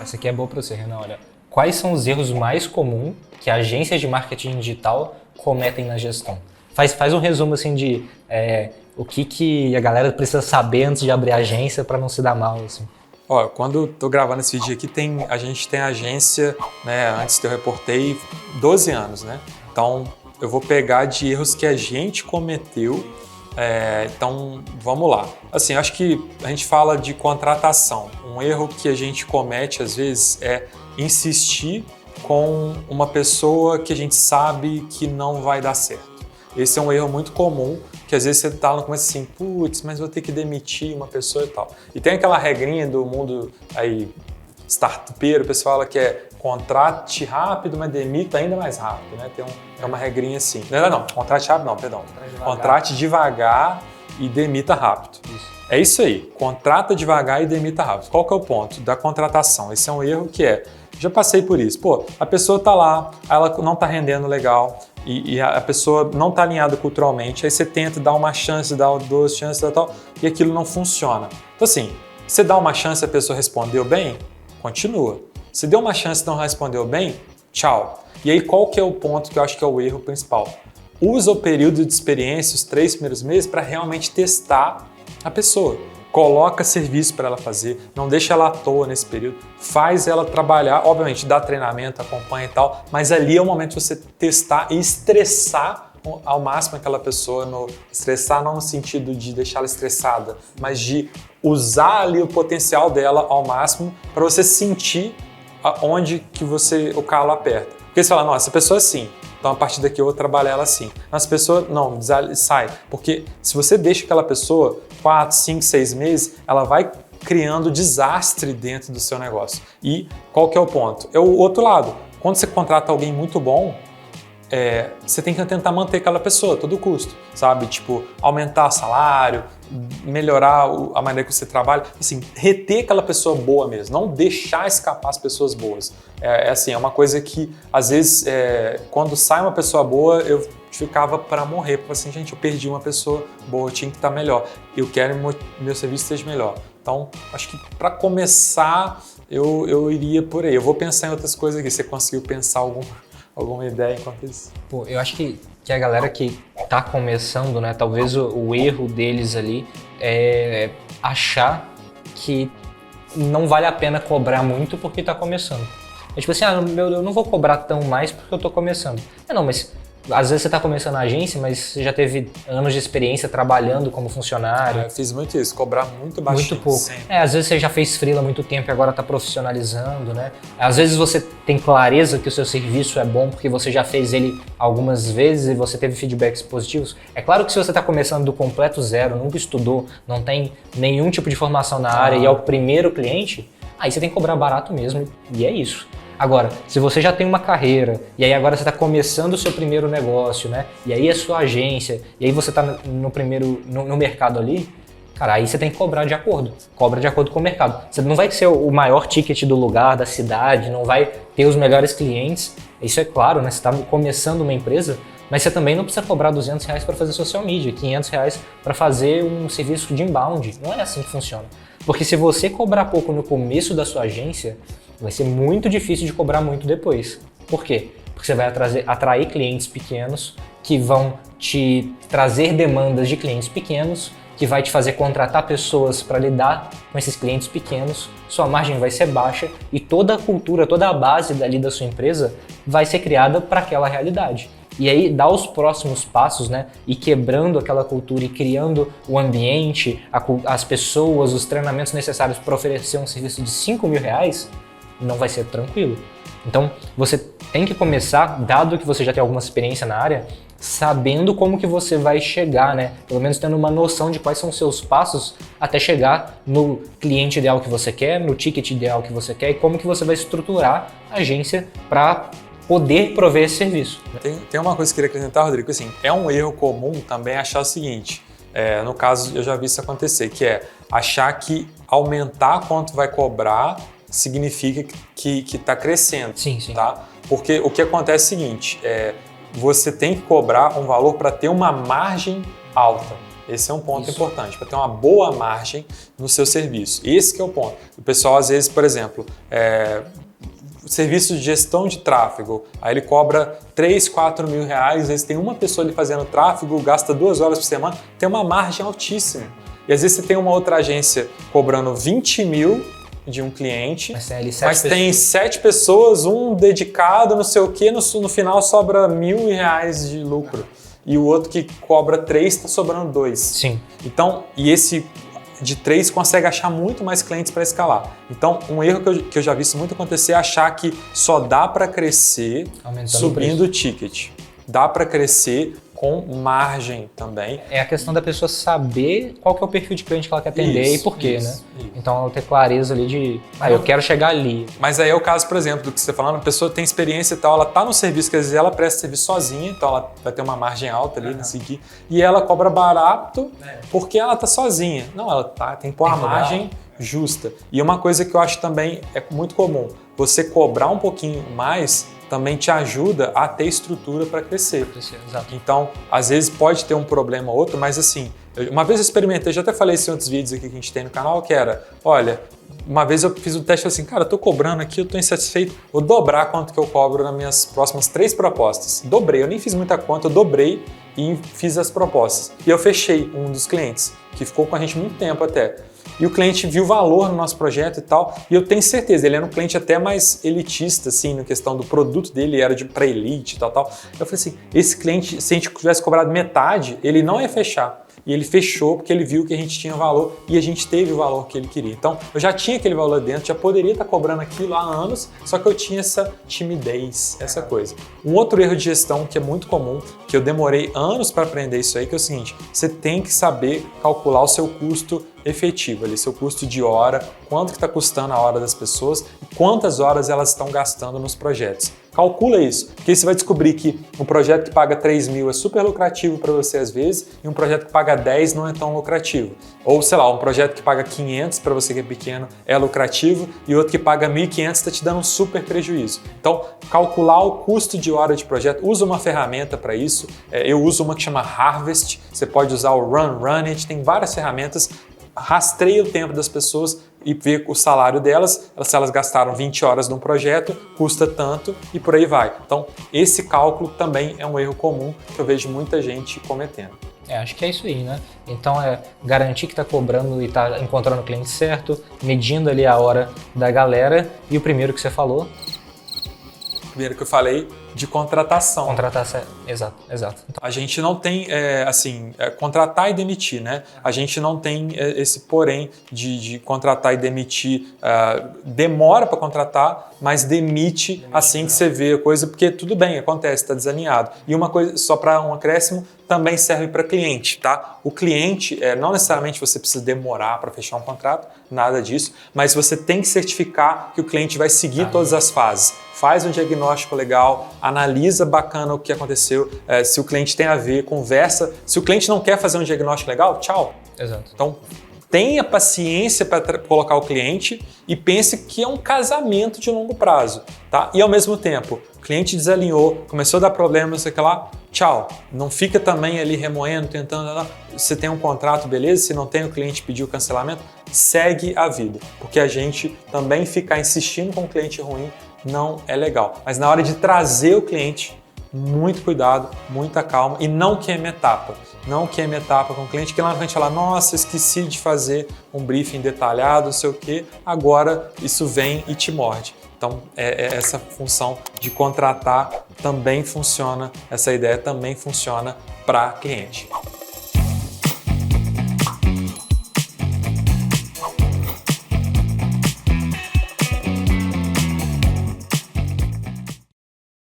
Essa aqui é boa para você, Renan. Olha, quais são os erros mais comuns que agências de marketing digital cometem na gestão? Faz um resumo assim de o que a galera precisa saber antes de abrir a agência para não se dar mal, assim. Ó, quando eu tô gravando esse vídeo aqui, a gente tem agência, né, antes que eu reportei, 12 anos, né? Então, eu vou pegar de erros que a gente cometeu. Então, vamos lá. Assim, acho que a gente fala de contratação. Um erro que a gente comete, às vezes, é insistir com uma pessoa que a gente sabe que não vai dar certo. Esse é um erro muito comum, que às vezes você tá no começo assim, putz, mas vou ter que demitir uma pessoa e tal. E tem aquela regrinha do mundo aí startupeiro, o pessoal fala que é contrate rápido, mas demita ainda mais rápido, né? Tem uma regrinha assim. Não, contrate rápido não, perdão. Contrate devagar e demita rápido. Isso. É isso aí, contrata devagar e demita rápido. Qual que é o ponto da contratação? Esse é um erro já passei por isso. Pô, a pessoa tá lá, ela não tá rendendo legal e a pessoa não tá alinhada culturalmente, aí você tenta dar uma chance, dar duas chances e tal, e aquilo não funciona. Então assim, você dá uma chance e a pessoa respondeu bem, continua. Se deu uma chance e não respondeu bem, tchau. E aí qual que é o ponto que eu acho que é o erro principal? Usa o período de experiência, os 3 primeiros meses, para realmente testar a pessoa. Coloca serviço para ela fazer, não deixa ela à toa nesse período, faz ela trabalhar, obviamente dá treinamento, acompanha e tal, mas ali é o momento de você testar e estressar ao máximo aquela pessoa, estressar não no sentido de deixá-la estressada, mas de usar ali o potencial dela ao máximo para você sentir onde que o calo aperta. Porque você fala, nossa, essa pessoa é assim, então a partir daqui eu vou trabalhar ela assim. Essa pessoa, não, sai. Porque se você deixa aquela pessoa 4, 5, 6 meses, ela vai criando desastre dentro do seu negócio. E qual que é o ponto? É o outro lado. Quando você contrata alguém muito bom, você tem que tentar manter aquela pessoa a todo custo, sabe? Tipo, aumentar o salário, melhorar a maneira que você trabalha, assim, reter aquela pessoa boa mesmo, não deixar escapar as pessoas boas. É uma coisa que, às vezes, quando sai uma pessoa boa, eu ficava para morrer, porque assim, gente, eu perdi uma pessoa boa, eu tinha que estar melhor, eu quero que meu serviço seja melhor. Então, acho que para começar, eu iria por aí. Eu vou pensar em outras coisas aqui. Você conseguiu pensar alguma ideia enquanto isso? Pô, eu acho que a galera que tá começando, né, talvez o erro deles ali é achar que não vale a pena cobrar muito porque tá começando. É tipo assim, eu não vou cobrar tão mais porque eu tô começando. Não, mas às vezes você tá começando a agência, mas você já teve anos de experiência trabalhando como funcionário. Eu fiz muito isso, cobrar muito baixinho. Muito pouco. Às vezes você já fez freela há muito tempo e agora tá profissionalizando, né? Às vezes você tem clareza que o seu serviço é bom porque você já fez ele algumas vezes e você teve feedbacks positivos. É claro que se você tá começando do completo zero, nunca estudou, não tem nenhum tipo de formação na área e é o primeiro cliente, aí você tem que cobrar barato mesmo e é isso. Agora, se você já tem uma carreira e aí agora você está começando o seu primeiro negócio, né? E aí é sua agência, e aí você está no mercado ali, cara, aí você tem que cobrar de acordo. Cobra de acordo com o mercado. Você não vai ser o maior ticket do lugar, da cidade, não vai ter os melhores clientes. Isso é claro, né? Você está começando uma empresa, mas você também não precisa cobrar R$200 para fazer social media, R$500 para fazer um serviço de inbound. Não é assim que funciona. Porque se você cobrar pouco no começo da sua agência, vai ser muito difícil de cobrar muito depois. Por quê? Porque você vai atrair clientes pequenos que vão te trazer demandas de clientes pequenos, que vai te fazer contratar pessoas para lidar com esses clientes pequenos, sua margem vai ser baixa e toda a cultura, toda a base dali da sua empresa vai ser criada para aquela realidade. E aí, dar os próximos passos, né? E quebrando aquela cultura e criando o ambiente, as pessoas, os treinamentos necessários para oferecer um serviço de R$5.000, não vai ser tranquilo. Então, você tem que começar, dado que você já tem alguma experiência na área, sabendo como que você vai chegar, né? Pelo menos tendo uma noção de quais são os seus passos até chegar no cliente ideal que você quer, no ticket ideal que você quer e como que você vai estruturar a agência para poder prover esse serviço. Tem uma coisa que eu queria acrescentar, Rodrigo, assim, é um erro comum também achar o seguinte, no caso eu já vi isso acontecer, que é achar que aumentar quanto vai cobrar significa que está crescendo. Sim. Tá? Porque o que acontece é o seguinte, você tem que cobrar um valor para ter uma margem alta. Esse é um ponto importante, para ter uma boa margem no seu serviço. Esse que é o ponto. O pessoal, às vezes, por exemplo, serviço de gestão de tráfego, aí ele cobra 3, 4 mil reais, às vezes tem uma pessoa ali fazendo tráfego, gasta 2 horas por semana, tem uma margem altíssima. E às vezes você tem uma outra agência cobrando 20 mil de um cliente, mas tem 7 pessoas, um dedicado, não sei o quê, no final sobra R$1.000 de lucro. E o outro que cobra 3 está sobrando 2. Sim. Então, e esse de 3 consegue achar muito mais clientes para escalar. Então, um erro que eu já vi isso muito acontecer é achar que só dá para crescer subindo o ticket. Dá para crescer com margem também. É a questão da pessoa saber qual que é o perfil de cliente que ela quer atender e por quê, né? Então ela ter clareza ali de, eu quero chegar ali. Mas aí é o caso, por exemplo, do que você está falando, a pessoa tem experiência e tal, ela está no serviço, que às vezes ela presta serviço sozinha, então ela vai ter uma margem alta ali nesse aqui, e ela cobra barato porque ela está sozinha. Não, ela tem que pôr a margem justa. E uma coisa que eu acho também é muito comum, você cobrar um pouquinho mais também te ajuda a ter estrutura para crescer. Exato. Então, às vezes pode ter um problema ou outro, mas assim, uma vez eu experimentei, já até falei isso em outros vídeos aqui que a gente tem no canal, que era, olha, uma vez eu fiz um teste assim, cara, eu tô cobrando aqui, eu tô insatisfeito, vou dobrar quanto que eu cobro nas minhas próximas 3 propostas. Dobrei, eu nem fiz muita conta, eu dobrei e fiz as propostas. E eu fechei um dos clientes, que ficou com a gente muito tempo até. E o cliente viu valor no nosso projeto e tal, e eu tenho certeza, ele era um cliente até mais elitista, assim, na questão do produto dele, era de pré-elite e tal. Eu falei assim, esse cliente, se a gente tivesse cobrado metade, ele não ia fechar. E ele fechou porque ele viu que a gente tinha valor e a gente teve o valor que ele queria. Então, eu já tinha aquele valor dentro, já poderia estar cobrando aquilo há anos, só que eu tinha essa timidez, essa coisa. Um outro erro de gestão que é muito comum, que eu demorei anos para aprender isso aí, que é o seguinte, você tem que saber calcular o seu custo efetivo, ali, seu custo de hora, quanto que está custando a hora das pessoas e quantas horas elas estão gastando nos projetos. Calcula isso, porque aí você vai descobrir que um projeto que paga 3 mil é super lucrativo para você às vezes e um projeto que paga 10 não é tão lucrativo. Ou, sei lá, um projeto que paga 500 para você que é pequeno é lucrativo e outro que paga 1.500 está te dando um super prejuízo. Então, calcular o custo de hora de projeto, usa uma ferramenta para isso. Eu uso uma que chama Harvest, você pode usar o Runit, tem várias ferramentas. Rastreia o tempo das pessoas e vê o salário delas, se elas gastaram 20 horas num projeto, custa tanto e por aí vai. Então, esse cálculo também é um erro comum que eu vejo muita gente cometendo. Acho que é isso aí, né? Então é garantir que está cobrando e está encontrando o cliente certo, medindo ali a hora da galera e o primeiro que você falou. Primeiro que eu falei, de contratação. Contratação, exato. Então, a gente não tem, contratar e demitir, né? A gente não tem esse porém de contratar e demitir. Demora para contratar, mas demite assim que você vê a coisa, porque tudo bem, acontece, está desalinhado. E uma coisa, só para um acréscimo, também serve para cliente, tá? O cliente, não necessariamente você precisa demorar para fechar um contrato, nada disso, mas você tem que certificar que o cliente vai seguir todas as fases. Faz um diagnóstico legal, analisa bacana o que aconteceu, se o cliente tem a ver, conversa. Se o cliente não quer fazer um diagnóstico legal, tchau. Exato. Então, tenha paciência para colocar o cliente e pense que é um casamento de longo prazo, tá? E ao mesmo tempo, o cliente desalinhou, começou a dar problema, não sei o que lá, tchau. Não fica também ali remoendo, tentando. Você tem um contrato, beleza? Se não tem, o cliente pediu o cancelamento, segue a vida. Porque a gente também ficar insistindo com o cliente ruim não é legal. Mas na hora de trazer o cliente, muito cuidado, muita calma e não queime etapa. Não queime etapa com o cliente, que lá na frente fala, nossa, esqueci de fazer um briefing detalhado, não sei o quê, agora isso vem e te morde. Então, essa função de contratar também funciona, essa ideia também funciona para cliente.